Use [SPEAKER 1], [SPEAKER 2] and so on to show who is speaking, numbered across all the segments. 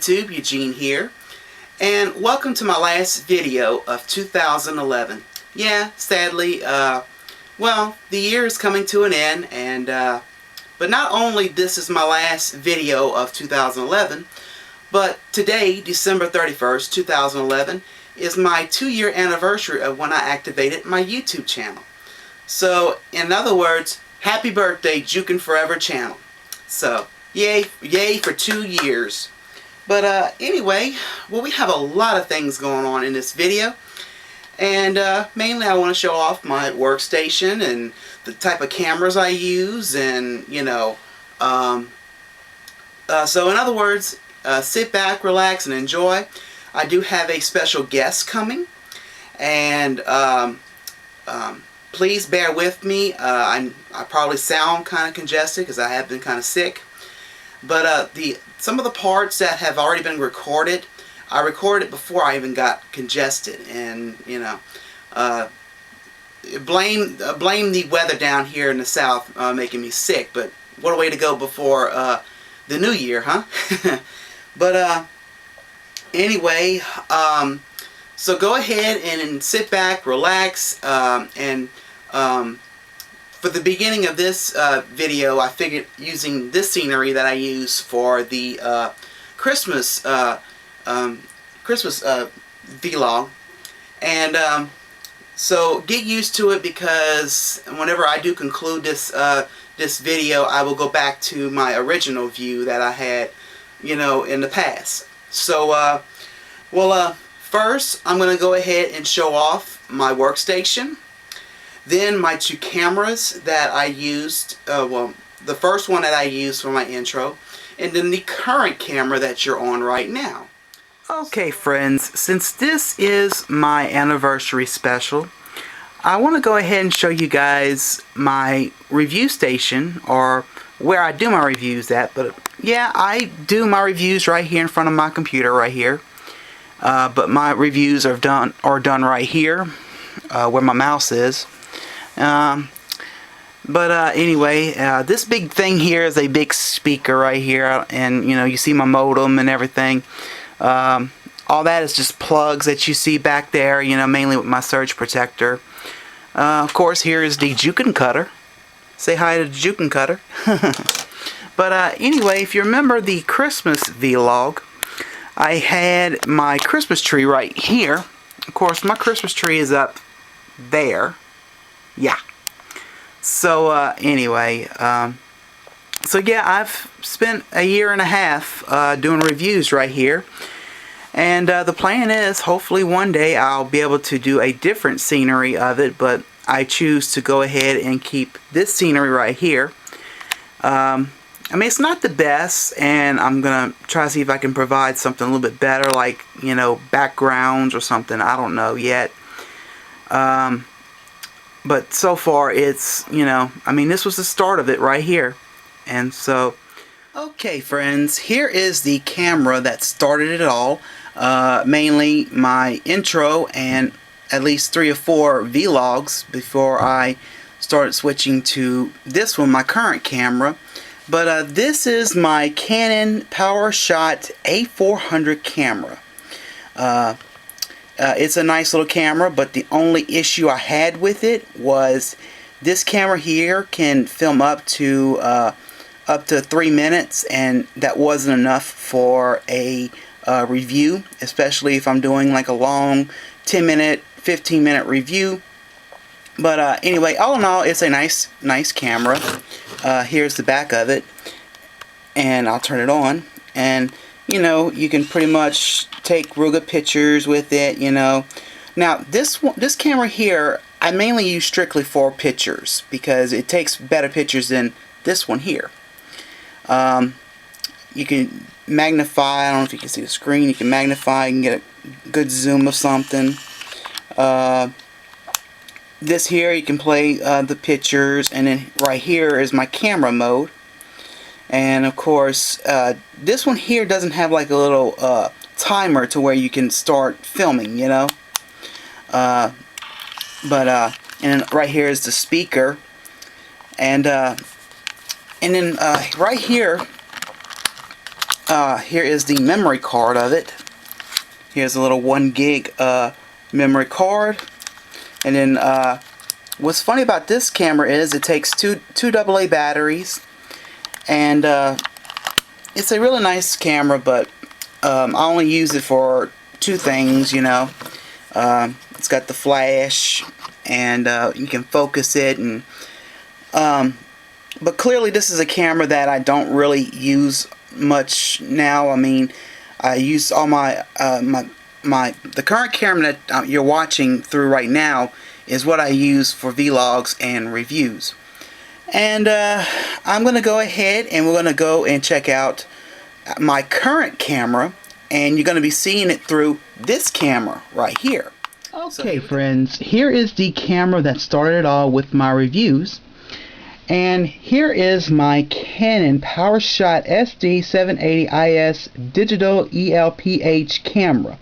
[SPEAKER 1] YouTube, Eugene here, and welcome to my last video of 2011. Yeah, sadly, well, the year is coming to an end, and but not only this is my last video of 2011, but today, December 31st, 2011, is my 2-year anniversary of when I activated my YouTube channel. So, in other words, happy birthday, JYUKEN Forever channel. So, yay for 2 years. But anyway, well, we have a lot of things going on in this video. And mainly I want to show off my workstation and the type of cameras I use, and you know, so in other words, sit back, relax, and enjoy. I do have a special guest coming, and please bear with me. I probably sound kind of congested because I have been kind of sick. But some of the parts that have already been recorded, I recorded before I even got congested, and you know, blame the weather down here in the south making me sick. But what a way to go before the new year, huh? But anyway, so go ahead and sit back, relax, and for the beginning of this video, I figured using this scenery that I use for the Christmas vlog, and so get used to it, because whenever I do conclude this this video, I will go back to my original view that I had, you know, in the past. So first I'm going to go ahead and show off my workstation, then my two cameras that I used, well, the first one that I used for my intro, and then the current camera that you're on right now. Okay friends, since this is my anniversary special, I want to go ahead and show you guys my review station, or where I do my reviews at. But yeah, I do my reviews right here in front of my computer right here. But my reviews are done right here, where my mouse is. Anyway, this big thing here is a big speaker right here, and you know, you see my modem and everything. All that is just plugs that you see back there, you know, mainly with my surge protector. Of course, here is the JYUKEN cutter. Say hi to the JYUKEN cutter. But anyway, if you remember the Christmas vlog, I had my Christmas tree right here. Of course, my Christmas tree is up there. Yeah. So anyway, so yeah, I've spent a year and a half doing reviews right here, and the plan is hopefully one day I'll be able to do a different scenery of it, but I choose to go ahead and keep this scenery right here. I mean, it's not the best, and I'm gonna try to see if I can provide something a little bit better, like, you know, backgrounds or something. I don't know yet. But so far it's, you know, I mean, this was the start of it right here. And so, okay friends, here is the camera that started it all. Mainly my intro and at least 3 or 4 vlogs before I started switching to this one, my current camera. But this is my Canon PowerShot A400 camera. It's a nice little camera, but the only issue I had with it was this camera here can film up to 3 minutes, and that wasn't enough for a review, especially if I'm doing like a long 10-minute, 15-minute review. But anyway, all in all, it's a nice camera. Here's the back of it, and I'll turn it on, and you know, you can pretty much take real good pictures with it, you know. Now, this camera here, I mainly use strictly for pictures, because it takes better pictures than this one here. You can magnify, I don't know if you can see the screen, you can magnify, you can get a good zoom of something. This here, you can play the pictures, and then right here is my camera mode. And of course, this one here doesn't have like a little timer to where you can start filming, you know. And then right here is the speaker, and then right here here is the memory card of it. Here's a little 1 gig memory card. And then what's funny about this camera is it takes two AA batteries. And it's a really nice camera, but I only use it for 2 things, you know. It's got the flash, and you can focus it, and but clearly this is a camera that I don't really use much now. I mean, I use all my the current camera that you're watching through right now is what I use for vlogs and reviews. And I'm gonna go ahead and we're gonna go and check out my current camera, and you're gonna be seeing it through this camera right here. Okay, friends, here is the camera that started all with my reviews. And here is my Canon PowerShot SD780IS digital ELPH camera.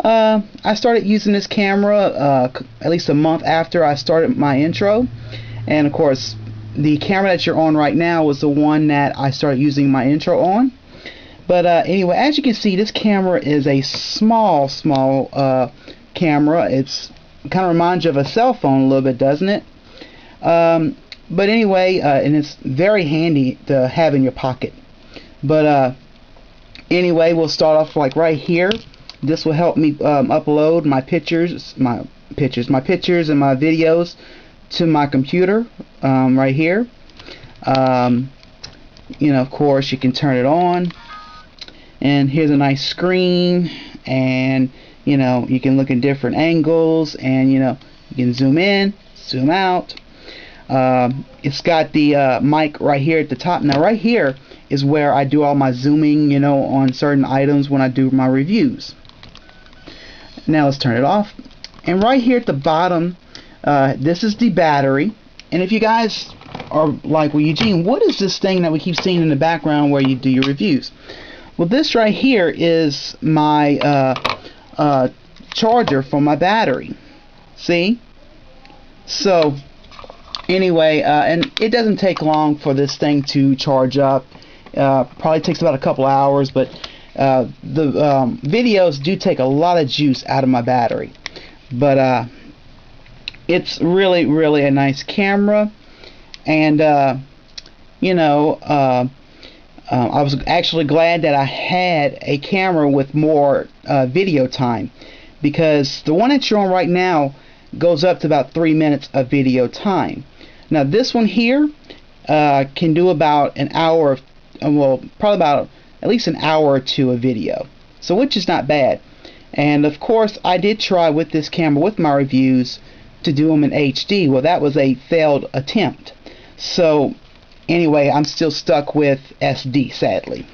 [SPEAKER 1] I started using this camera at least a month after I started my intro. And of course, the camera that you're on right now was the one that I started using my intro on. But anyway, as you can see, this camera is a small camera. It's kind of reminds you of a cell phone a little bit, doesn't it? But anyway, and it's very handy to have in your pocket. But anyway, we'll start off like right here. This will help me upload my pictures and my videos to my computer right here. You know, of course, you can turn it on, and here's a nice screen, and you know, you can look at different angles, and you know, you can zoom in, zoom out. It's got the mic right here at the top. Now right here is where I do all my zooming, you know, on certain items when I do my reviews. Now let's turn it off. And right here at the bottom, this is the battery. And if you guys are like, well, Eugene, what is this thing that we keep seeing in the background where you do your reviews? Well, this right here is my charger for my battery. See? So anyway, and it doesn't take long for this thing to charge up. Probably takes about a couple hours, but the videos do take a lot of juice out of my battery. But it's really a nice camera, and you know, I was actually glad that I had a camera with more video time, because the one that you're on right now goes up to about 3 minutes of video time. Now this one here can do about an hour, well, probably about at least an hour or 2 of video, so which is not bad. And of course, I did try with this camera with my reviews to do them in HD. Well, that was a failed attempt. So anyway, I'm still stuck with SD, sadly.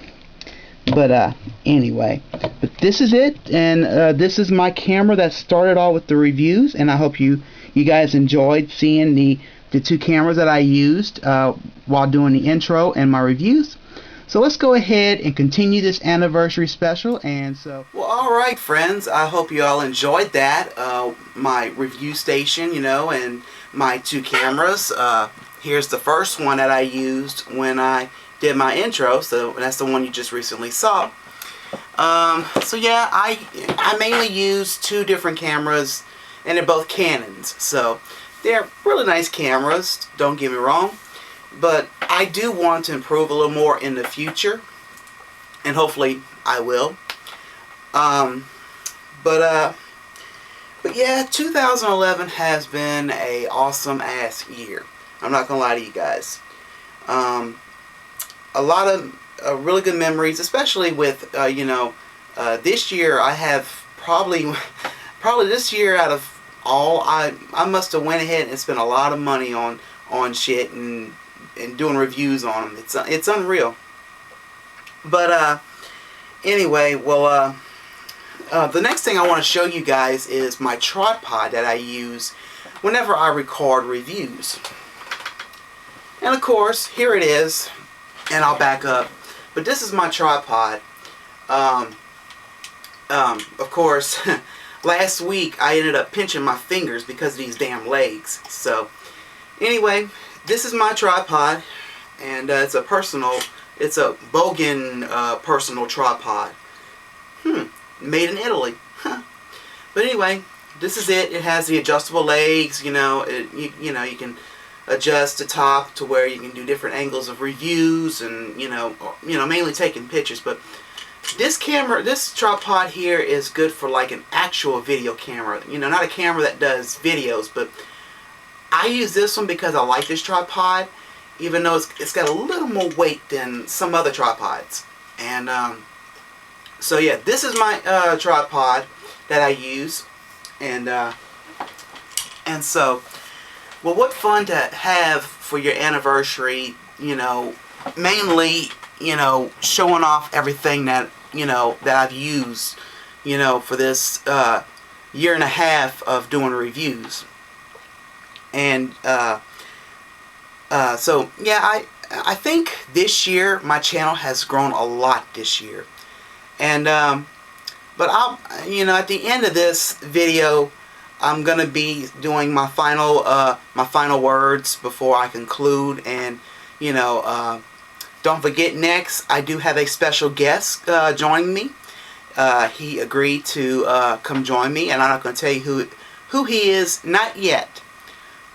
[SPEAKER 1] But anyway, but this is it, and this is my camera that started all with the reviews, and I hope you guys enjoyed seeing the 2 cameras that I used while doing the intro and my reviews. So let's go ahead and continue this anniversary special. And so, well, alright friends, I hope you all enjoyed that, my review station, you know, and my 2 cameras. Here's the first one that I used when I did my intro, so that's the one you just recently saw. So yeah, I mainly use 2 different cameras, and they're both Canons, so they're really nice cameras, don't get me wrong. But I do want to improve a little more in the future, and hopefully I will. But yeah, 2011 has been a awesome ass year. I'm not gonna lie to you guys. A lot of really good memories, especially with you know, this year I have probably this year out of all, I must have went ahead and spent a lot of money on shit and doing reviews on them. It's unreal. But anyway, well, the next thing I want to show you guys is my tripod that I use whenever I record reviews. And of course, here it is, and I'll back up. But this is my tripod. Of course, last week I ended up pinching my fingers because of these damn legs. So anyway, this is my tripod, and it's a personal It's a Bogen personal tripod. Made in Italy. Huh. But anyway, this is it. It has the adjustable legs. You know, you can adjust the top to where you can do different angles of reviews, and mainly taking pictures. But this tripod here is good for like an actual video camera. You know, not a camera that does videos, but I use this one because I like this tripod, even though it's got a little more weight than some other tripods. And so yeah, this is my tripod that I use, and so, well, what fun to have for your anniversary, you know, mainly, you know, showing off everything that, you know, that I've used, you know, for this year and a half of doing reviews. And so yeah, I think this year my channel has grown a lot this year. And but at the end of this video, I'm gonna be doing my final words before I conclude. And don't forget, next I do have a special guest joining me. He agreed to come join me, and I'm not gonna tell you who he is, not yet.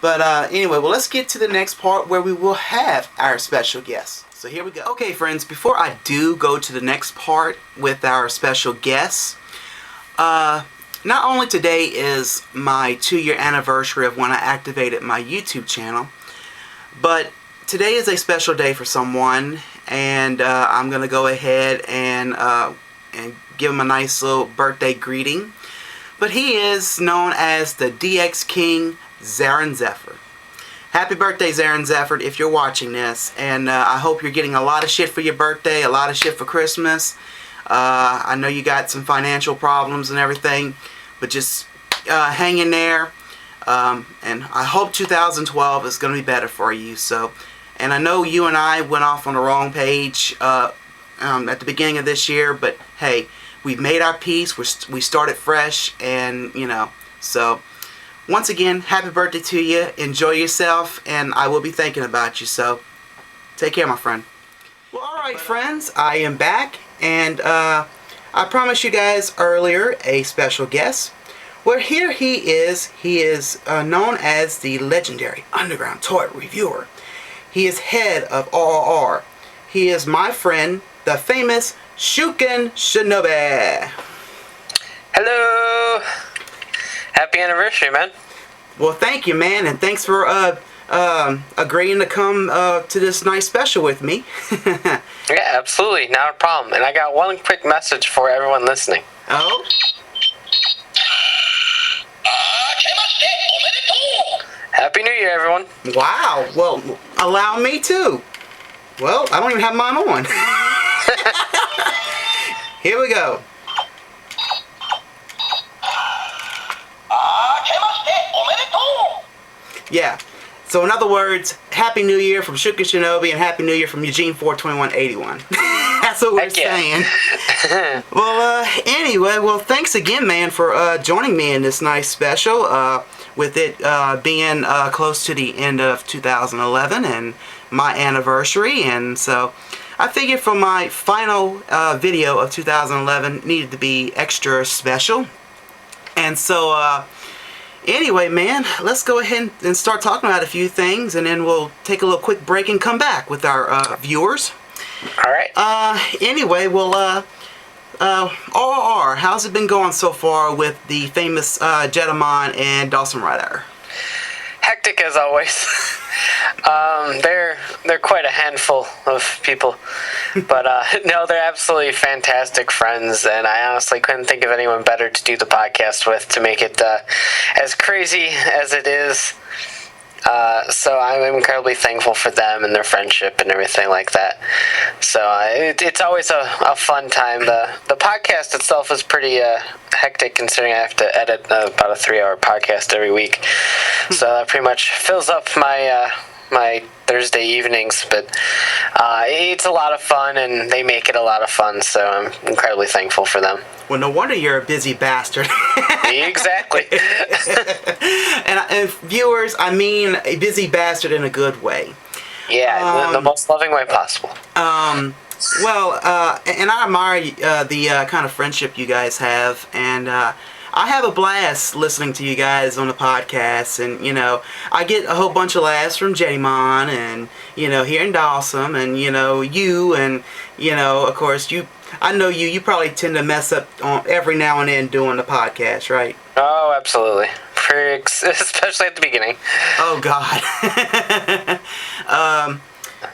[SPEAKER 1] But anyway, well, let's get to the next part where we will have our special guest. So here we go. Okay, friends, before I do go to the next part with our special guests, not only today is my 2-year anniversary of when I activated my YouTube channel, but today is a special day for someone, and I'm going to go ahead and give him a nice little birthday greeting. But he is known as the DX King, Zeronxepher. Happy birthday, Zeronxepher, if you're watching this. And I hope you're getting a lot of shit for your birthday, a lot of shit for Christmas. I know you got some financial problems and everything, but just hang in there. And I hope 2012 is going to be better for you. So, and I know you and I went off on the wrong page at the beginning of this year, but hey, we've made our peace. We started fresh, and so. Once again, happy birthday to you. Enjoy yourself, and I will be thinking about you. So, take care, my friend. Well, alright, friends. I am back, and I promised you guys earlier a special guest. Well, here he is. He is known as the legendary underground toy reviewer. He is head of RRR. He is my friend, the famous Shuken Shinobi.
[SPEAKER 2] Hello! Happy anniversary, man.
[SPEAKER 1] Well, thank you, man, and thanks for agreeing to come to this nice special with me.
[SPEAKER 2] Yeah, absolutely, not a problem. And I got one quick message for everyone listening.
[SPEAKER 1] Oh?
[SPEAKER 2] Happy New Year, everyone.
[SPEAKER 1] Wow. Well, allow me too. Well, I don't even have mine on. Here we go. Yeah. So in other words, Happy New Year from Shuken Shinobi, and Happy New Year from Eugene 42181. That's what we're saying. Well, anyway, well, thanks again, man, for joining me in this nice special. With it being close to the end of 2011 and my anniversary, and so I figured for my final video of 2011 needed to be extra special. And so anyway, man, let's go ahead and start talking about a few things, and then we'll take a little quick break and come back with our viewers.
[SPEAKER 2] All right.
[SPEAKER 1] Anyway, well, RRR, how's it been going so far with the famous Jedimon and DosmRider?
[SPEAKER 2] Hectic as always. They're quite a handful of people, but no, they're absolutely fantastic friends, and I honestly couldn't think of anyone better to do the podcast with to make it as crazy as it is. So I'm incredibly thankful for them and their friendship and everything like that. So it's always a fun time. The podcast itself is pretty hectic, considering I have to edit about a 3-hour podcast every week. So that pretty much fills up my my Thursday evenings, but it's a lot of fun, and they make it a lot of fun, so I'm incredibly thankful for them.
[SPEAKER 1] Well, no wonder you're a busy bastard.
[SPEAKER 2] Exactly.
[SPEAKER 1] And viewers, I mean a busy bastard in a good way.
[SPEAKER 2] Yeah, the most loving way possible.
[SPEAKER 1] Well, and I admire the kind of friendship you guys have, and I have a blast listening to you guys on the podcast, and I get a whole bunch of laughs from Jedimon, and hearing Dawson, and you, and of course I know you probably tend to mess up on every now and then doing the podcast, right?
[SPEAKER 2] Oh, absolutely. Especially at the beginning.
[SPEAKER 1] Oh God.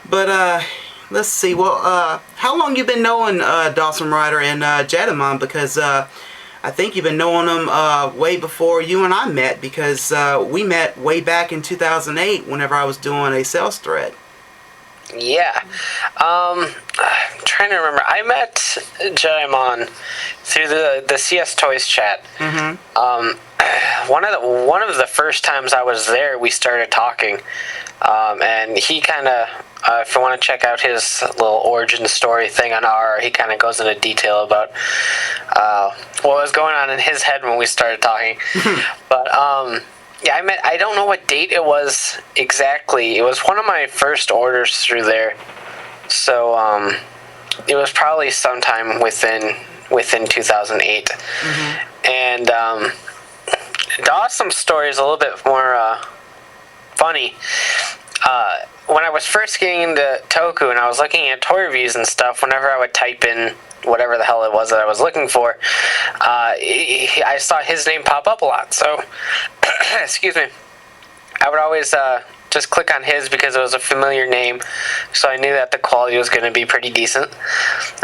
[SPEAKER 1] But let's see. Well, how long you been knowing DosmRider and Jedimon? Because I think you've been knowing them way before you and I met, because we met way back in 2008 whenever I was doing a sales thread.
[SPEAKER 2] Yeah. I'm trying to remember. I met Jedimon through the CS Toys chat. Mm-hmm. One of the first times I was there, we started talking. And he kind of, if you want to check out his little origin story thing on he kind of goes into detail about what was going on in his head when we started talking. But yeah, I don't know what date it was exactly. It was one of my first orders through there. So it was probably sometime within 2008. Mm-hmm. And Dawson's story is a little bit more funny. When I was first getting into Toku and I was looking at toy reviews and stuff, whenever I would type in whatever the hell it was that I was looking for, I saw his name pop up a lot. So, excuse me, I would always just click on his because it was a familiar name, so I knew that the quality was going to be pretty decent.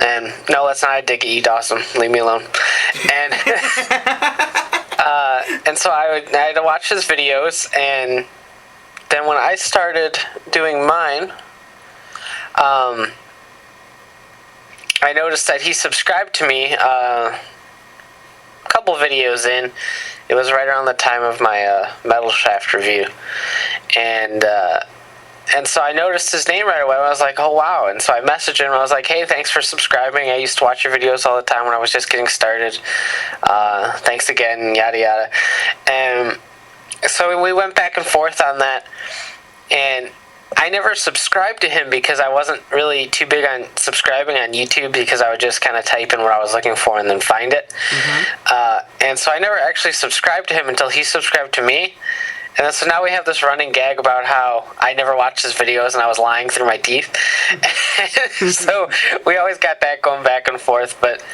[SPEAKER 2] And no, that's not a dig at you, Dawson. Leave me alone. And and so I had to watch his videos, and then when I started doing mine, I noticed that he subscribed to me a couple videos in. It was right around the time of my Metal Shaft review, and so I noticed his name right away. I was like, oh wow. And so I messaged him. I was like, hey, thanks for subscribing. I used to watch your videos all the time when I was just getting started. Thanks again, yada yada. And so we went back and forth on that, and I never subscribed to him because I wasn't really too big on subscribing on YouTube, because I would just kind of type in what I was looking for and then find it. Mm-hmm. And so I never actually subscribed to him until he subscribed to me. And so now we have this running gag about how I never watched his videos and I was lying through my teeth. So we always got that going back and forth, but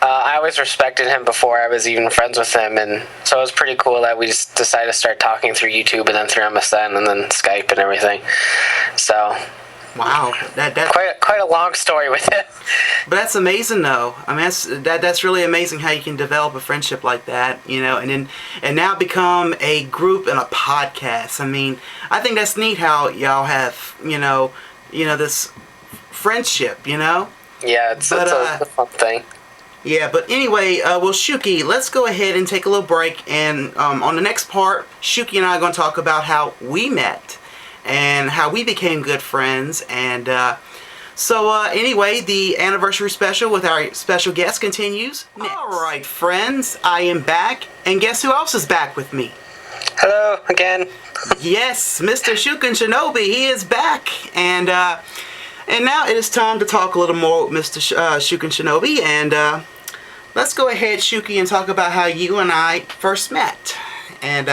[SPEAKER 2] I always respected him before I was even friends with him, and so it was pretty cool that we just decided to start talking through YouTube and then through MSN and then Skype and everything. So,
[SPEAKER 1] wow, that
[SPEAKER 2] quite a long story with it.
[SPEAKER 1] But that's amazing, though. I mean, that's really amazing how you can develop a friendship like that, and now become a group and a podcast. I mean, I think that's neat how y'all have this friendship,
[SPEAKER 2] Yeah, it's a fun thing.
[SPEAKER 1] Yeah, but anyway, well, Shuki, let's go ahead and take a little break, and on the next part, Shuki and I are going to talk about how we met and how we became good friends, and so anyway, the anniversary special with our special guest continues next. Alright, friends, I am back, and guess who else is back with me?
[SPEAKER 2] Hello, again.
[SPEAKER 1] Yes, Mr. Shuken Shinobi, he is back, and now it is time to talk a little more with Mr. Shuken Shinobi, and let's go ahead, Shuki, and talk about how you and I first met. And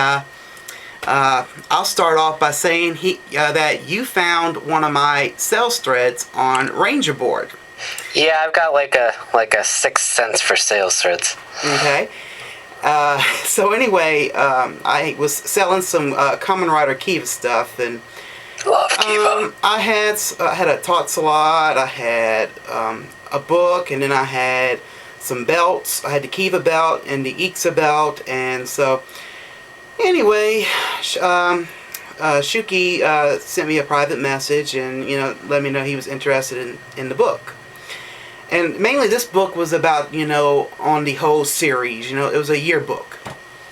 [SPEAKER 1] I'll start off by saying that you found one of my sales threads on Ranger Board.
[SPEAKER 2] Yeah, I've got like a sixth sense for sales threads.
[SPEAKER 1] Okay. So anyway, I was selling some Kamen Rider Kiva stuff, and
[SPEAKER 2] love Kiva.
[SPEAKER 1] I had a Totsalot, I had a book, and then I had some belts. I had the Kiva belt and the Ixa belt, and so anyway, Shuki sent me a private message and let me know he was interested in the book. And mainly this book was about on the whole series. It was a yearbook.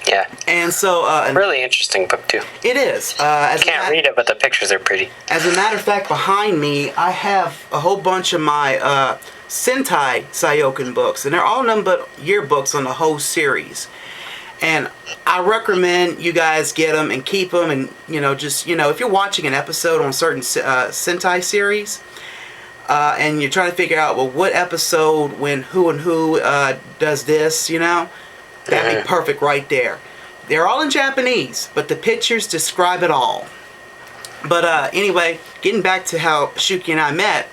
[SPEAKER 2] Yeah.
[SPEAKER 1] And so
[SPEAKER 2] really interesting book too.
[SPEAKER 1] It is.
[SPEAKER 2] I can't read it, but the pictures are pretty.
[SPEAKER 1] As a matter of fact, behind me I have a whole bunch of my Sentai JYUKEN books, and they're all nothing but yearbooks on the whole series. And I recommend you guys get them and keep them, and just if you're watching an episode on certain Sentai series, and you're trying to figure out, well, what episode when who and who does this, that'd be perfect right there. They're all in Japanese, but the pictures describe it all. But anyway, getting back to how Shuki and I met,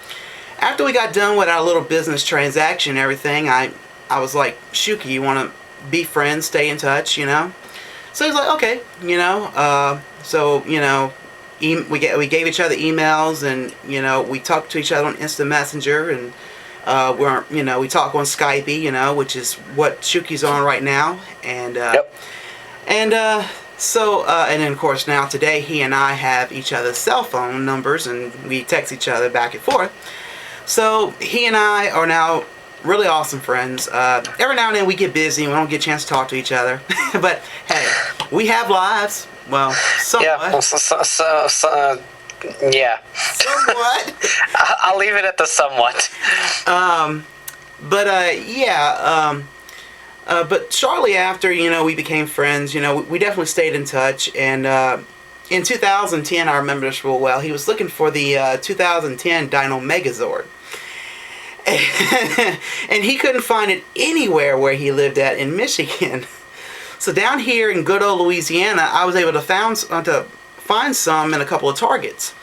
[SPEAKER 1] after we got done with our little business transaction and everything, I was like, Shuki, you want to be friends, stay in touch, So he's like, okay, we gave each other emails, and we talked to each other on Instant Messenger, and we talk on Skype, which is what Shuki's on right now, and
[SPEAKER 2] Yep.
[SPEAKER 1] and then of course now today he and I have each other's cell phone numbers, and we text each other back and forth. So he and I are now really awesome friends. Every now and then we get busy and we don't get a chance to talk to each other, but hey, we have lives. Well, somewhat.
[SPEAKER 2] Yeah. Yeah.
[SPEAKER 1] Somewhat.
[SPEAKER 2] I'll leave it at the somewhat.
[SPEAKER 1] But shortly after, we became friends. We definitely stayed in touch. And in 2010, I remember this real well. He was looking for the 2010 Dino Megazord. And he couldn't find it anywhere where he lived at in Michigan. So down here in good old Louisiana, I was able to find some in a couple of Targets.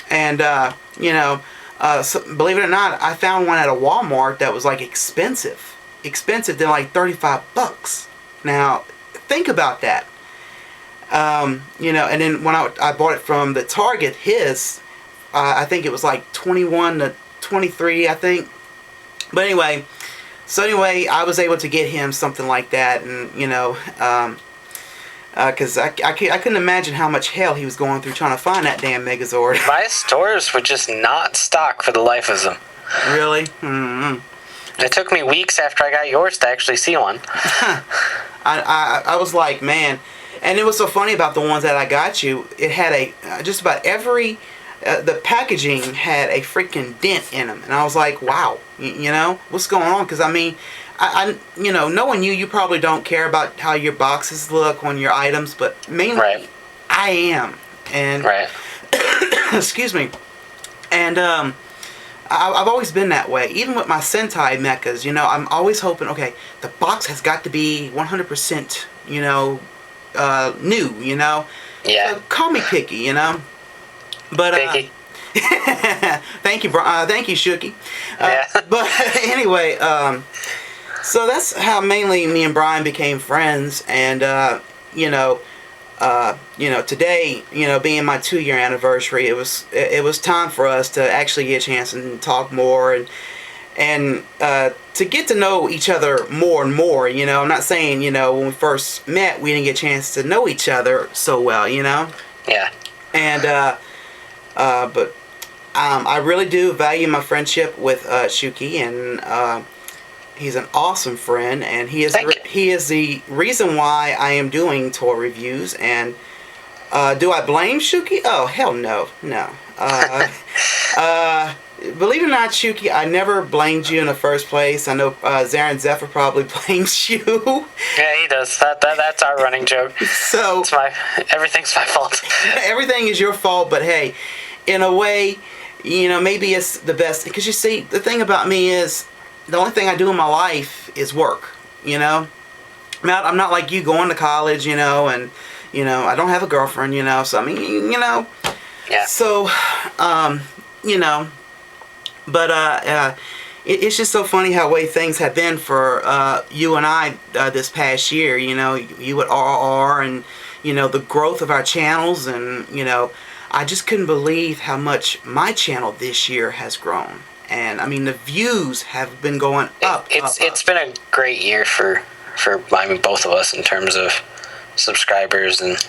[SPEAKER 1] And, so, believe it or not, I found one at a Walmart that was like expensive. They're like $35. Now, think about that. And then when I bought it from the Target, I think it was like 21 to 23, I think. But anyway, I was able to get him something like that, and because I couldn't imagine how much hell he was going through trying to find that damn Megazord.
[SPEAKER 2] My stores would just not stock for the life of them.
[SPEAKER 1] Really? Mm-hmm.
[SPEAKER 2] It took me weeks after I got yours to actually see one.
[SPEAKER 1] I was like, man, and it was so funny about the ones that I got you. It had just about every. The packaging had a freaking dent in them, and I was like, wow, what's going on? Because I mean, I knowing you probably don't care about how your boxes look on your items, but mainly
[SPEAKER 2] right.
[SPEAKER 1] I am, and
[SPEAKER 2] right.
[SPEAKER 1] excuse me, and I've always been that way. Even with my Sentai mechas, I'm always hoping, okay, the box has got to be 100%, new,
[SPEAKER 2] Yeah.
[SPEAKER 1] So call me picky, But
[SPEAKER 2] Thank you.
[SPEAKER 1] thank you, Shuki.
[SPEAKER 2] Yeah.
[SPEAKER 1] But anyway, so that's how mainly me and Brian became friends, and today, being my 2-year anniversary, it was time for us to actually get a chance and talk more, and to get to know each other more and more. I'm not saying when we first met we didn't get a chance to know each other so well.
[SPEAKER 2] Yeah.
[SPEAKER 1] And but I really do value my friendship with Shuki, and he's an awesome friend, and he is the reason why I am doing toy reviews. And do I blame Shuki? Oh, hell no. Believe it or not, Shuki, I never blamed you in the first place. I know Zeronxepher probably blames you.
[SPEAKER 2] Yeah, he does. That's our running joke.
[SPEAKER 1] So
[SPEAKER 2] everything's my fault.
[SPEAKER 1] Everything is your fault, but hey, in a way, maybe it's the best. Because you see, the thing about me is, the only thing I do in my life is work, I'm not like you going to college, and, I don't have a girlfriend, so I mean,
[SPEAKER 2] Yeah.
[SPEAKER 1] So, but it's just so funny how way things have been for you and I this past year, you at RR, and, the growth of our channels, and, I just couldn't believe how much my channel this year has grown. And I mean, the views have been going up.
[SPEAKER 2] It's been a great year for both of us in terms of subscribers and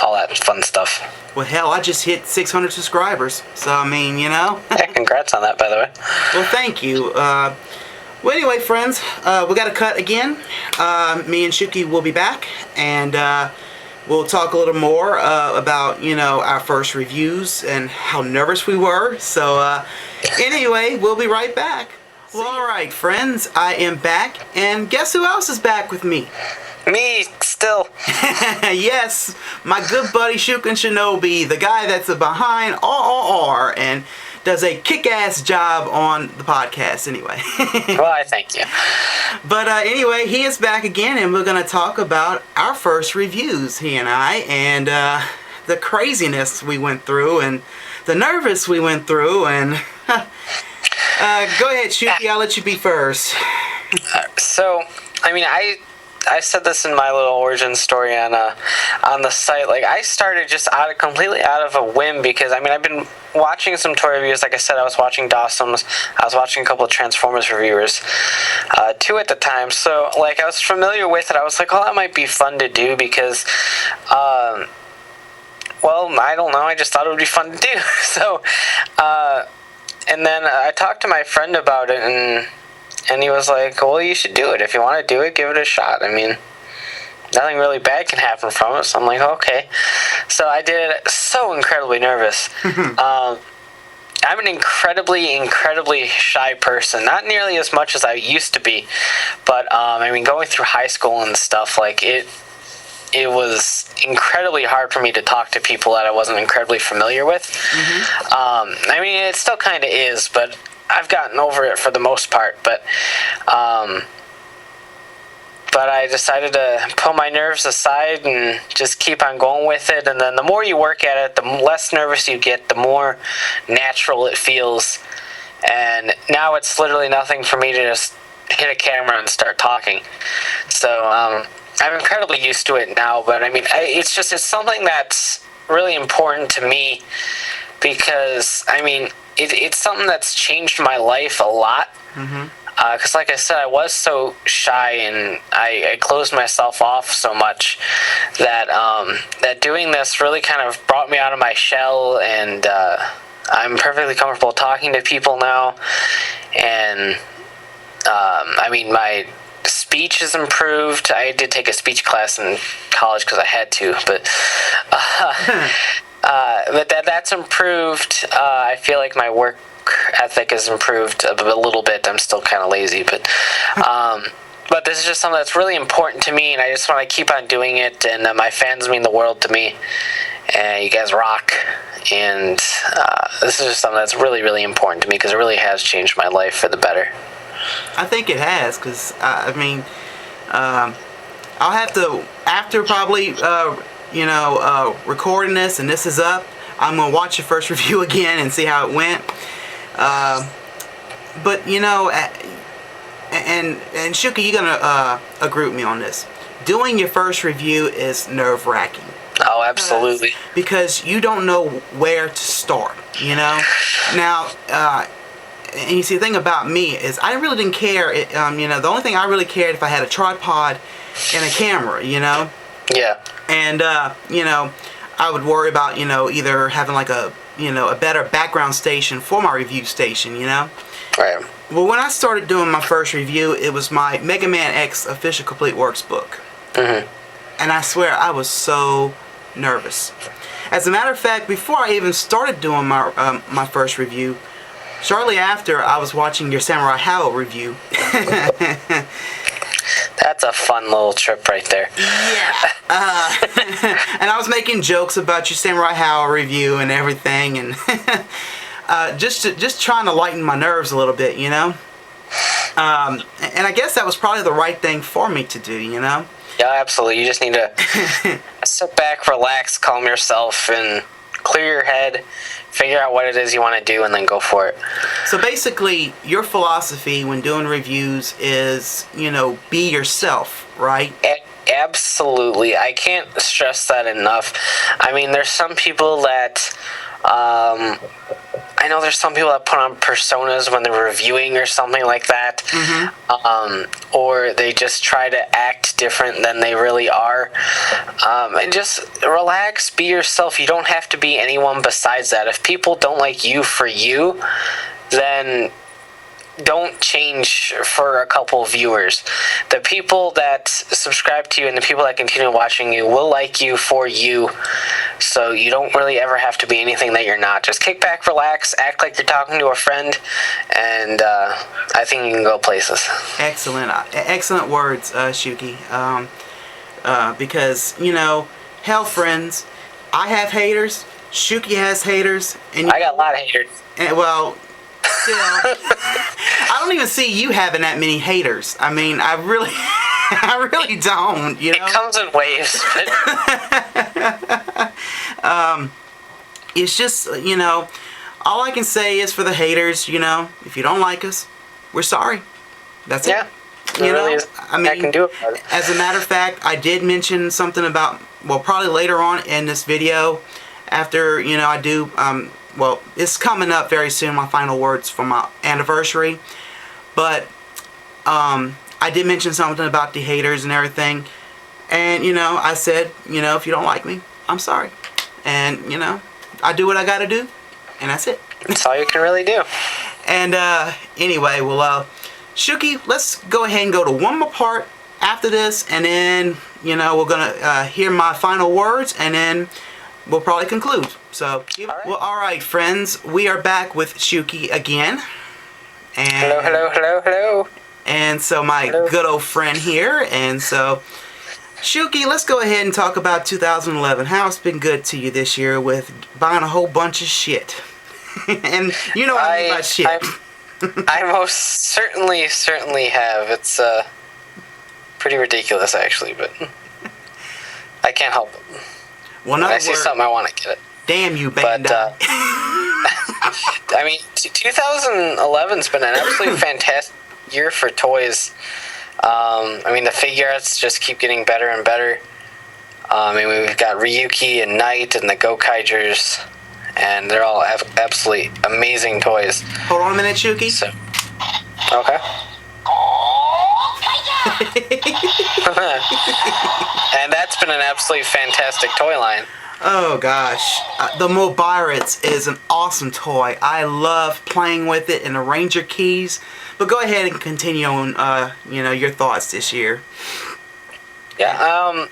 [SPEAKER 2] all that fun stuff.
[SPEAKER 1] Well, hell, I just hit 600 subscribers. So I mean,
[SPEAKER 2] Yeah, congrats on that, by the way.
[SPEAKER 1] Well, thank you. Well, anyway, friends, we got to cut again. Me and Shuki will be back, and we'll talk a little more about, our first reviews and how nervous we were. So, anyway, we'll be right back. Well, alright, friends, I am back, and guess who else is back with me?
[SPEAKER 2] Me, still.
[SPEAKER 1] Yes, my good buddy Shuken Shinobi, the guy that's behind RRR and does a kick-ass job on the podcast anyway.
[SPEAKER 2] Well, I thank you.
[SPEAKER 1] But anyway, he is back again, and we're going to talk about our first reviews, he and I, and the craziness we went through, and the nervous we went through, and go ahead, Shuki, I'll let you be first.
[SPEAKER 2] So, I mean, I said this in my little origin story on the site. Like, I started just completely out of a whim because, I mean, I've been watching some toy reviews. Like I said, I was watching Dawson's. I was watching a couple of Transformers reviewers, two at the time. So, like, I was familiar with it. I was like, oh, that might be fun to do because, well, I don't know. I just thought it would be fun to do. So, and then I talked to my friend about it, and he was like, well, you should do it. If you want to do it, give it a shot. I mean, nothing really bad can happen from it. So I'm like, okay. So I did it. So incredibly nervous. I'm an incredibly shy person. Not nearly as much as I used to be. But, I mean, going through high school and stuff, like, it was incredibly hard for me to talk to people that I wasn't incredibly familiar with. I mean, it still kind of is, but I've gotten over it for the most part. But I decided to put my nerves aside and just keep on going with it. And then the more you work at it, the less nervous you get, the more natural it feels. And now it's literally nothing for me to just hit a camera and start talking. So I'm incredibly used to it now. But I mean, it's something that's really important to me because, I mean, it's something that's changed my life a lot. Because, like I said, I was so shy and I closed myself off so much that that doing this really kind of brought me out of my shell, and I'm perfectly comfortable talking to people now. And I mean, my speech is improved. I did take a speech class in college because I had to, but that's improved. I feel like my work ethic has improved a little bit. I'm still kind of lazy, but this is just something that's really important to me, and I just want to keep on doing it. And my fans mean the world to me, and you guys rock. And this is just something that's really important to me because it really has changed my life for the better.
[SPEAKER 1] I think it has, because I mean, I'll have to, after probably recording this and this is up, I'm gonna watch the first review again and see how it went. But you know, and Shuki, you're gonna agree with me on this. Doing your first review is nerve-wracking.
[SPEAKER 2] Oh, absolutely.
[SPEAKER 1] Because you don't know where to start. You know. Now, and you see, the thing about me is I really didn't care. The only thing I really cared if I had a tripod and a camera. You know.
[SPEAKER 2] Yeah.
[SPEAKER 1] And I would worry about either having like a better background station for my review station. You know.
[SPEAKER 2] Right.
[SPEAKER 1] Well, when I started doing my first review, it was my Mega Man X Official Complete Works book. And I swear, I was so nervous. As a matter of fact, before I even started doing my first review, shortly after, I was watching your Samurai Howl review.
[SPEAKER 2] That's a fun little trip right there.
[SPEAKER 1] Yeah. And I was making jokes about your Samurai Howl review and everything, and just trying to lighten my nerves a little bit, you know. And I guess that was probably the right thing for me to do, you know.
[SPEAKER 2] Yeah, absolutely. You just need to sit back, relax, calm yourself, and clear your head, figure out what it is you want to do, and then go for it.
[SPEAKER 1] So basically, your philosophy when doing reviews is, be yourself, right?
[SPEAKER 2] Absolutely. I can't stress that enough. I mean, there's some people that... I know there's some people that put on personas when they're reviewing or something like that. Or they just try to act different than they really are. And just relax, be yourself. You don't have to be anyone besides that. If people don't like you for you, then don't change for a couple viewers. The people that subscribe to you and the people that continue watching you will like you for you. So you don't really ever have to be anything that you're not. Just kick back, relax, act like you're talking to a friend, and I think you can go places.
[SPEAKER 1] Excellent words, Shuki. Because, hell, friends, I have haters, Shuki has haters, and
[SPEAKER 2] I got a lot of haters.
[SPEAKER 1] And, well, still, I don't even see you having that many haters. I mean, I really don't.
[SPEAKER 2] It comes in waves.
[SPEAKER 1] It's just, all I can say is for the haters, if you don't like us, we're sorry. That's it.
[SPEAKER 2] Really
[SPEAKER 1] I mean,
[SPEAKER 2] I can do it.
[SPEAKER 1] As a matter of fact, I did mention something about, probably later on in this video, after, I do, it's coming up very soon, my final words for my anniversary, but, I did mention something about the haters and everything, and, I said, if you don't like me, I'm sorry, and, I do what I gotta do, and that's it.
[SPEAKER 2] That's all you can really do.
[SPEAKER 1] And, anyway, well, Shuki, let's go ahead and go to one more part after this, and then, we're gonna hear my final words, and then we'll probably conclude. So, all right, friends, we are back with Shuki again. And
[SPEAKER 2] Hello.
[SPEAKER 1] And so my good old friend here, and so Shuki, let's go ahead and talk about 2011. How it's been good to you this year with buying a whole bunch of shit. And what I mean by shit.
[SPEAKER 2] I most certainly have. It's pretty ridiculous, actually, but I can't help it.
[SPEAKER 1] Well,
[SPEAKER 2] when I see something, I want to get it.
[SPEAKER 1] Damn you, Bandai.
[SPEAKER 2] But, I mean, 2011's been an absolutely fantastic year for toys. I mean, the figure arts just keep getting better and better. I mean, we've got Ryuki and Knight and the Gokaigers, and they're all absolutely amazing toys.
[SPEAKER 1] Hold on a minute, Shuki.
[SPEAKER 2] So, okay. And that's been an absolutely fantastic toy line.
[SPEAKER 1] Oh gosh, the Mobirates is an awesome toy. I love playing with it and the Ranger keys. But go ahead and continue on, your thoughts this year.
[SPEAKER 2] Yeah,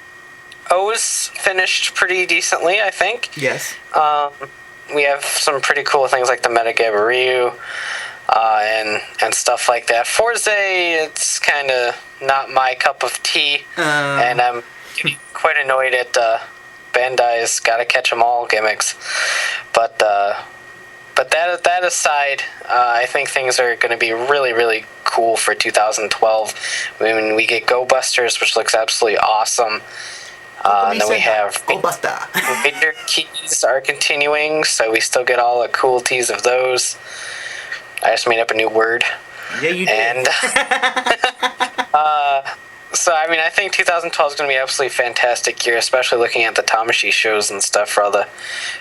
[SPEAKER 2] O's finished pretty decently, I think.
[SPEAKER 1] Yes.
[SPEAKER 2] We have some pretty cool things like the Metagabaryu, and stuff like that. Forze, it's kind of not my cup of tea, and I'm getting quite annoyed at Bandai's gotta catch 'em all gimmicks. But that aside, I think things are going to be really, really cool for 2012. I mean, we get Go Busters, which looks absolutely awesome. And then we have
[SPEAKER 1] Go Buster.
[SPEAKER 2] Ranger keys are continuing, so we still get all the coolties of those. I just made up a new word.
[SPEAKER 1] Yeah, you did.
[SPEAKER 2] And so, I mean, I think 2012 is going to be an absolutely fantastic year, especially looking at the Tamashii shows and stuff for all the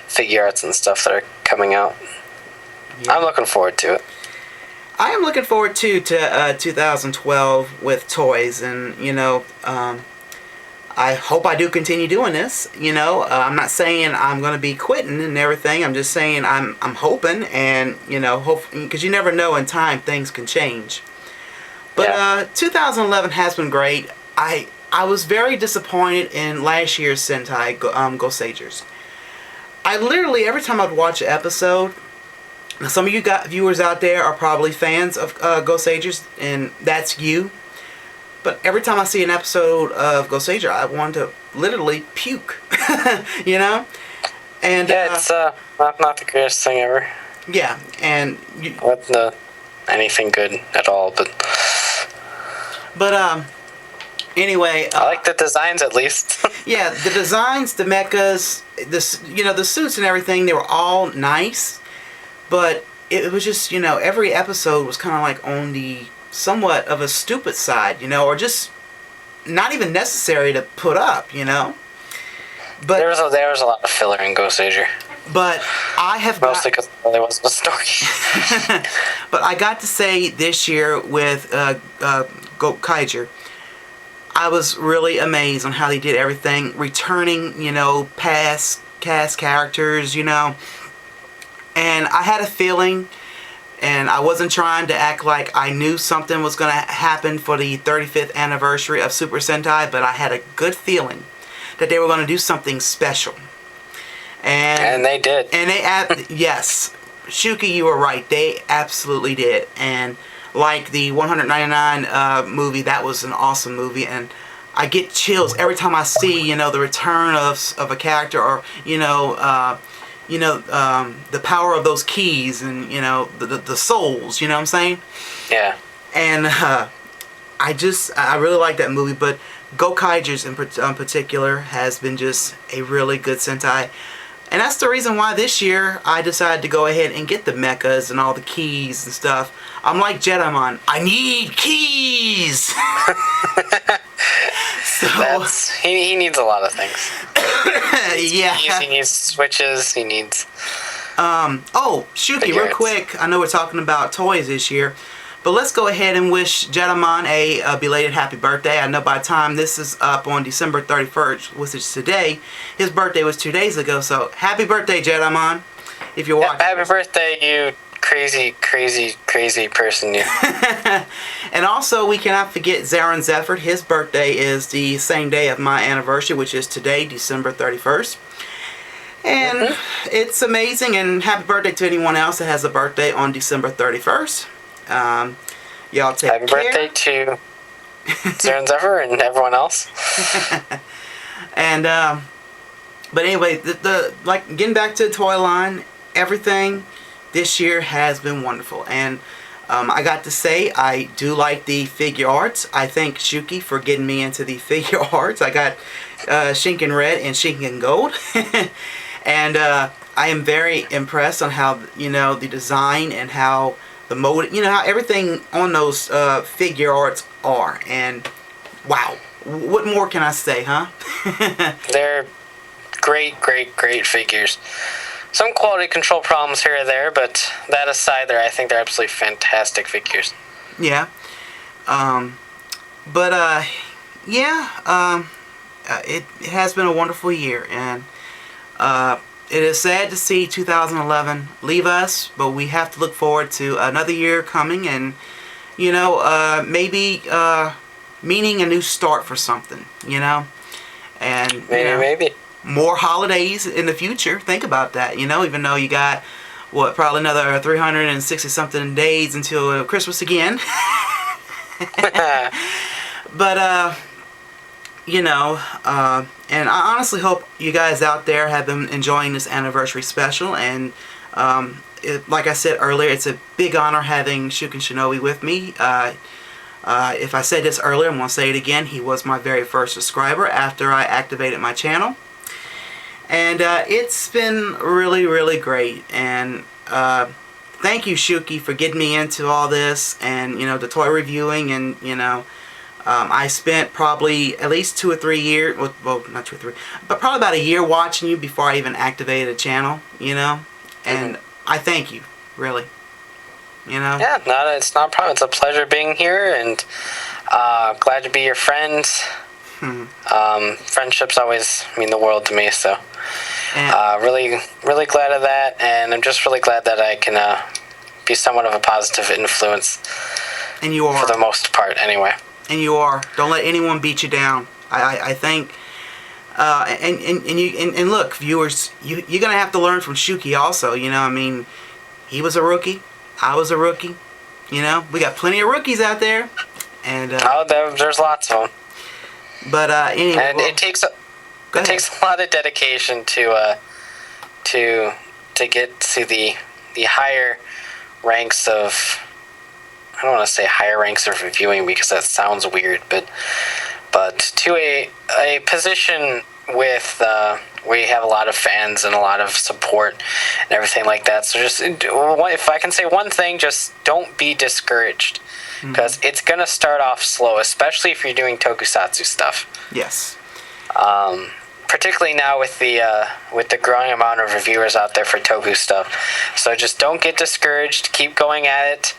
[SPEAKER 2] figure arts and stuff that are coming out. Yeah. I'm looking forward to it.
[SPEAKER 1] I am looking forward to 2012 with toys, and I hope I do continue doing this. I'm not saying I'm going to be quitting and everything. I'm just saying I'm hoping, and because you never know in time things can change. But 2011 has been great. I was very disappointed in last year's Sentai Goseigers. I literally, every time I'd watch an episode, some of you viewers out there are probably fans of Goseigers, and that's you. But every time I see an episode of Goseiger, I want to literally puke, And
[SPEAKER 2] yeah, it's not the greatest thing ever.
[SPEAKER 1] Yeah, and
[SPEAKER 2] not anything good at all, but
[SPEAKER 1] anyway,
[SPEAKER 2] I like the designs at least.
[SPEAKER 1] Yeah, the designs, the mechas, the suits and everything, they were all nice, but it was just every episode was kind of like on the somewhat of a stupid side, or just not even necessary to put up, But
[SPEAKER 2] there was a lot of filler in Goseiger.
[SPEAKER 1] But I have
[SPEAKER 2] mostly because there wasn't a story.
[SPEAKER 1] But I got to say this year with Gokaiger, I was really amazed on how they did everything, returning past cast characters, and I had a feeling And I wasn't trying to act like I knew something was going to happen for the 35th anniversary of Super Sentai, but I had a good feeling that they were going to do something special.
[SPEAKER 2] And they did.
[SPEAKER 1] And yes, Shuki, you were right. They absolutely did. And like the 199 movie, that was an awesome movie. And I get chills every time I see, the return of a character, or the power of those keys, and the souls. You know what I'm saying?
[SPEAKER 2] Yeah.
[SPEAKER 1] And I really like that movie. But Gokaijus in particular has been just a really good Sentai. And that's the reason why this year I decided to go ahead and get the mechas and all the keys and stuff. I'm like Jedimon. I need keys!
[SPEAKER 2] He needs a lot of things.
[SPEAKER 1] Yeah.
[SPEAKER 2] He needs switches. He needs...
[SPEAKER 1] Shuki, real quick. I know we're talking about toys this year. But let's go ahead and wish Jedimon a belated happy birthday. I know by the time this is up on December 31st, which is today, his birthday was 2 days ago. So happy birthday, Jedimon, if you're watching.
[SPEAKER 2] Happy birthday, you crazy, crazy, crazy person. You.
[SPEAKER 1] And also, we cannot forget Zeronxepher. His birthday is the same day of my anniversary, which is today, December 31st. And it's amazing. And happy birthday to anyone else that has a birthday on December 31st. Y'all take
[SPEAKER 2] Happy
[SPEAKER 1] care.
[SPEAKER 2] birthday to Zeronxepher and everyone else.
[SPEAKER 1] And but anyway, the getting back to the toy line, everything this year has been wonderful. And I got to say, I do like the figure arts. I thank Shuki for getting me into the figure arts. I got Shuken Red and Shuken Gold, and I am very impressed on how the design and how the mode, how everything on those figure arts are. And wow, what more can I say, huh?
[SPEAKER 2] They're great, great, great figures. Some quality control problems here or there, but that aside, I think they're absolutely fantastic figures.
[SPEAKER 1] Yeah. It has been a wonderful year, and it is sad to see 2011 leave us, but we have to look forward to another year coming, and maybe meaning a new start for something, and
[SPEAKER 2] maybe
[SPEAKER 1] more holidays in the future. Think about that, even though you got probably another 360 something days until Christmas again. But and I honestly hope you guys out there have been enjoying this anniversary special. And like I said earlier, it's a big honor having Shuken Shinobi with me. If I said this earlier, I'm going to say it again. He was my very first subscriber after I activated my channel. And it's been really, really great. And thank you, Shuki, for getting me into all this and, the toy reviewing. And, I spent probably at least 2 or 3 years, well, not 2 or 3, but probably about a year watching you before I even activated a channel, and I thank you, really,
[SPEAKER 2] Yeah, it's not a problem. It's a pleasure being here, and glad to be your friend. Friendships always mean the world to me, so really, really glad of that, and I'm just really glad that I can be somewhat of a positive influence.
[SPEAKER 1] And you are.
[SPEAKER 2] For the most part, anyway.
[SPEAKER 1] And you are. Don't let anyone beat you down. I think, and look, viewers, you're gonna have to learn from Shuki also. He was a rookie. I was a rookie. We got plenty of rookies out there, and
[SPEAKER 2] there's lots of them.
[SPEAKER 1] But anyway,
[SPEAKER 2] and it takes a lot of dedication to get to the higher ranks of. I don't want to say higher ranks of reviewing because that sounds weird, but to a position with where you have a lot of fans and a lot of support and everything like that. So just, if I can say one thing, just don't be discouraged, because it's gonna start off slow, especially if you're doing tokusatsu stuff.
[SPEAKER 1] Yes.
[SPEAKER 2] Particularly now with the growing amount of reviewers out there for toku stuff. So just don't get discouraged. Keep going at it.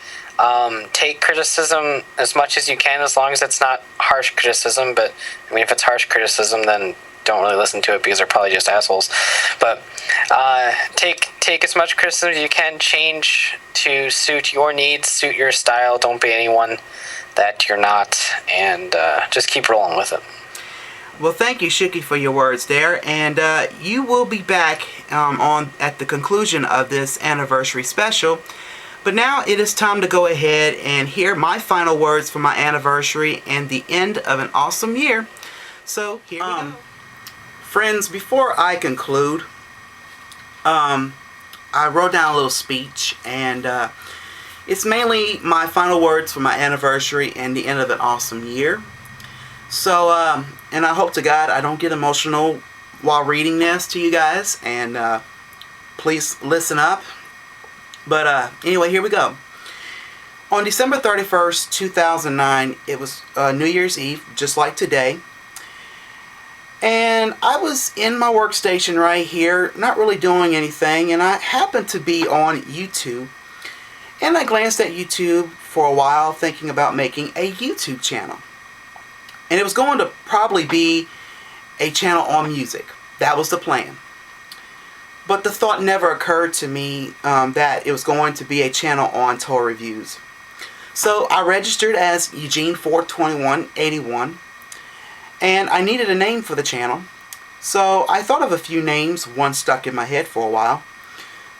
[SPEAKER 2] Take criticism as much as you can, as long as it's not harsh criticism. But if it's harsh criticism, then don't really listen to it because they're probably just assholes. But take as much criticism as you can, change to suit your needs, suit your style. Don't be anyone that you're not, and just keep rolling with it.
[SPEAKER 1] Well, thank you, Shuki, for your words there, and you will be back at the conclusion of this anniversary special. But now it is time to go ahead and hear my final words for my anniversary and the end of an awesome year. So here we go. Friends, before I conclude, I wrote down a little speech, and it's mainly my final words for my anniversary and the end of an awesome year. So, and I hope to God I don't get emotional while reading this to you guys, and please listen up. But anyway, here we go. On December 31st, 2009, it was New Year's Eve, just like today. And I was in my workstation right here, not really doing anything, and I happened to be on YouTube. And I glanced at YouTube for a while, thinking about making a YouTube channel. And it was going to probably be a channel on music. That was the plan. But the thought never occurred to me that it was going to be a channel on toy reviews. So I registered as Eugene 42181, and I needed a name for the channel. So I thought of a few names, one stuck in my head for a while.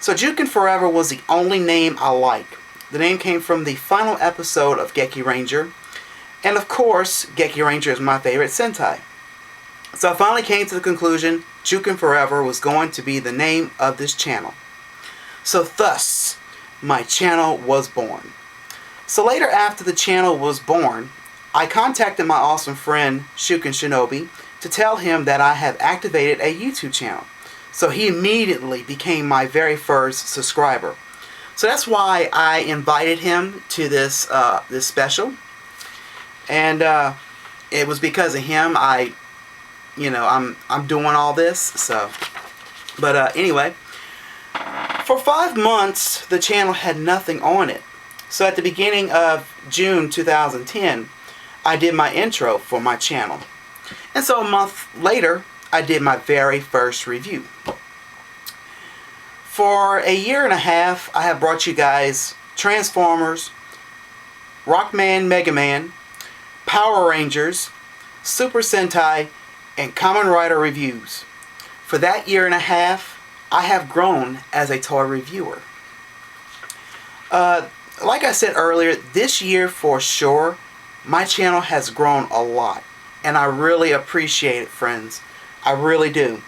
[SPEAKER 1] So JYUKEN Forever was the only name I liked. The name came from the final episode of Geki Ranger, and of course, Geki Ranger is my favorite Sentai. So I finally came to the conclusion JYUKEN Forever was going to be the name of this channel. So thus, my channel was born. So later, after the channel was born, I contacted my awesome friend Shuken Shinobi to tell him that I have activated a YouTube channel. So he immediately became my very first subscriber. So that's why I invited him to this this special. And it was because of him I'm doing all this. So, but anyway, for 5 months the channel had nothing on it. So at the beginning of June 2010, I did my intro for my channel. And so a month later, I did my very first review. For a year and a half, I have brought you guys Transformers, Rockman, Mega Man, Power Rangers, Super Sentai, and Kamen Rider reviews. For that year and a half, I have grown as a toy reviewer. Like I said earlier, this year for sure, my channel has grown a lot. And I really appreciate it, friends. I really do.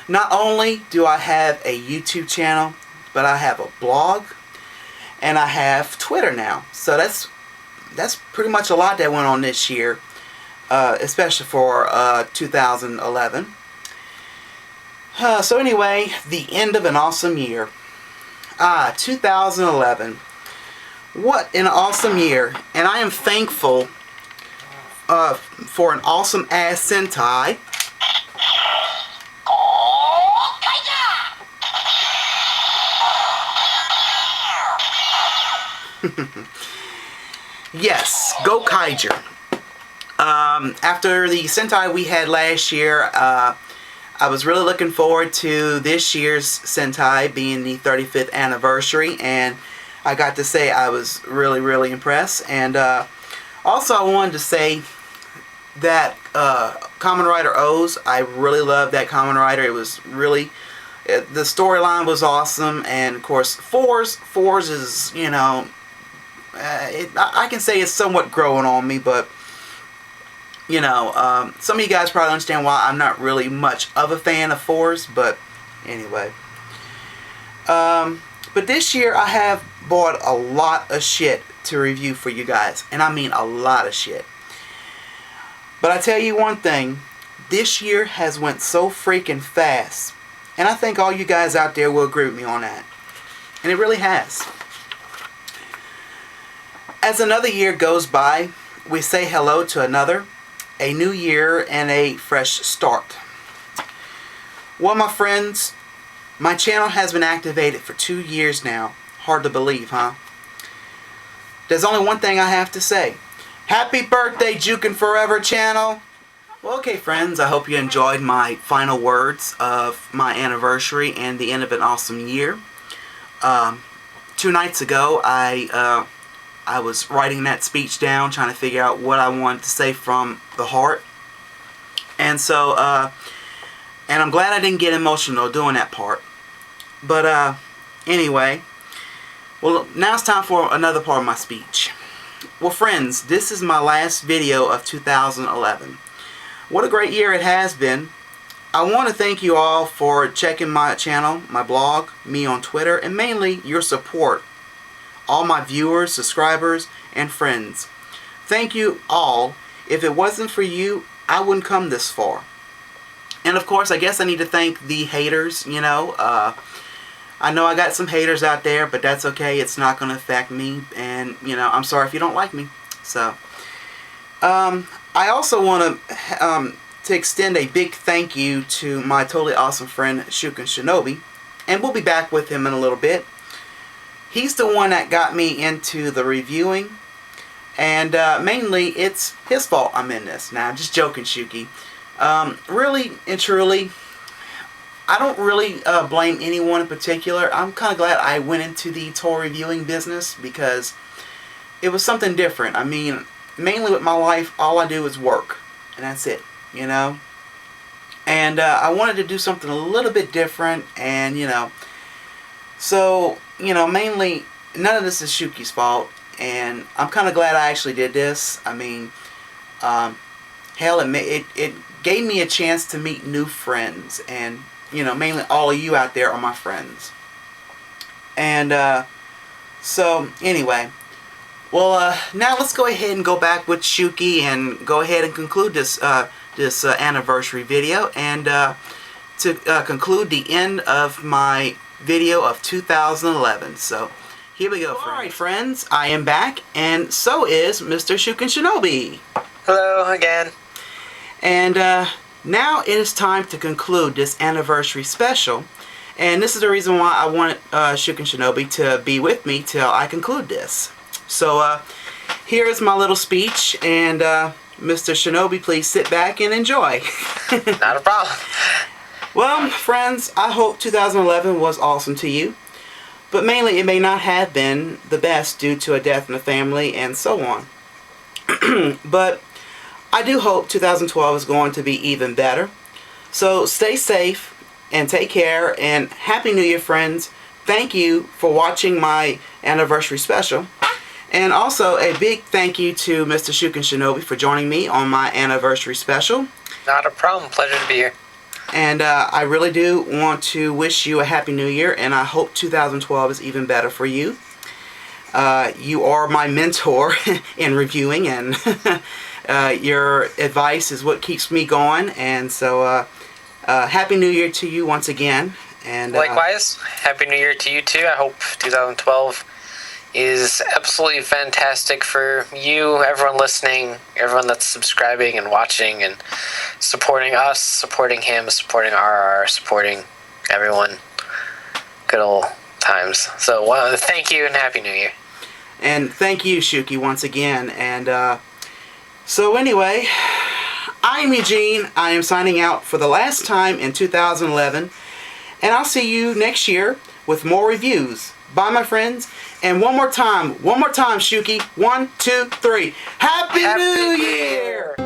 [SPEAKER 1] Not only do I have a YouTube channel, but I have a blog, and I have Twitter now. So that's pretty much a lot that went on this year, especially for 2011. So anyway, the end of an awesome year. 2011. What an awesome year. And I am thankful for an awesome ass Sentai. Yes, Go Kaiger. After the Sentai we had last year, I was really looking forward to this year's Sentai being the 35th anniversary, and I got to say I was really, really impressed. And also I wanted to say that Kamen Rider O's, I really loved that Kamen Rider. It was really, the storyline was awesome, and of course Fours is, you know, I can say it's somewhat growing on me, but you know, some of you guys probably understand why I'm not really much of a fan of Fours, but anyway. But this year I have bought a lot of shit to review for you guys, and I mean a lot of shit. But I tell you one thing, this year has went so freaking fast, and I think all you guys out there will agree with me on that. And it really has. As another year goes by, we say hello to another, a new year, and a fresh start. Well, my friends, my channel has been activated for 2 years now. Hard to believe, huh? There's only one thing I have to say. Happy birthday, JYUKEN Forever channel! Well, okay, friends, I hope you enjoyed my final words of my anniversary and the end of an awesome year. 2 nights ago, I was writing that speech down, trying to figure out what I wanted to say from the heart. And so, and I'm glad I didn't get emotional doing that part. But anyway, well, now it's time for another part of my speech. Well, friends, this is my last video of 2011. What a great year it has been. I want to thank you all for checking my channel, my blog, me on Twitter, and mainly your support. All my viewers, subscribers, and friends. Thank you all. If it wasn't for you, I wouldn't come this far. And of course, I guess I need to thank the haters, you know. I know I got some haters out there, but that's okay. It's not going to affect me. And, you know, I'm sorry if you don't like me. So, I also want to extend a big thank you to my totally awesome friend, Shuken Shinobi. And we'll be back with him in a little bit. He's the one that got me into the reviewing. And mainly, it's his fault I'm in this. Now, I'm just joking, Shuki. Really and truly, I don't really blame anyone in particular. I'm kind of glad I went into the toy reviewing business because it was something different. I mean, mainly with my life, all I do is work. And that's it, you know. And I wanted to do something a little bit different. And, you know, so, you know, mainly, none of this is Shuki's fault. And I'm kind of glad I actually did this. I mean, hell, it gave me a chance to meet new friends. And, you know, mainly all of you out there are my friends. And so, anyway. Well, now let's go ahead and go back with Shuki and go ahead and conclude this this anniversary video. And to conclude the end of my video of 2011. So, here we go, friends. Alright, friends, I am back. And so is Mr. Shuken Shinobi.
[SPEAKER 2] Hello again.
[SPEAKER 1] And now it is time to conclude this anniversary special. And this is the reason why I wanted Shuken Shinobi to be with me till I conclude this. So here's my little speech. And Mr. Shinobi, please sit back and enjoy.
[SPEAKER 2] Not a problem.
[SPEAKER 1] Well, friends, I hope 2011 was awesome to you. But mainly it may not have been the best due to a death in the family and so on. But I do hope 2012 is going to be even better. So stay safe and take care, and Happy New Year, friends. Thank you for watching my anniversary special. And also a big thank you to Mr. Shuken Shinobi for joining me on my anniversary special.
[SPEAKER 2] Not a problem. Pleasure to be here.
[SPEAKER 1] And I really do want to wish you a Happy New Year, and I hope 2012 is even better for you. You are my mentor in reviewing, and your advice is what keeps me going. And so, Happy New Year to you once again. And
[SPEAKER 2] likewise, Happy New Year to you too. I hope 2012 is absolutely fantastic for you, everyone listening, everyone that's subscribing and watching and supporting us, supporting him, supporting RR, supporting everyone. Good old times. So, well, thank you and Happy New Year.
[SPEAKER 1] And thank you, Shuki, once again. And so anyway, I'm Eugene. I am signing out for the last time in 2011. And I'll see you next year with more reviews. Bye, my friends. And one more time, Shuki. 1, 2, 3. Happy New Year!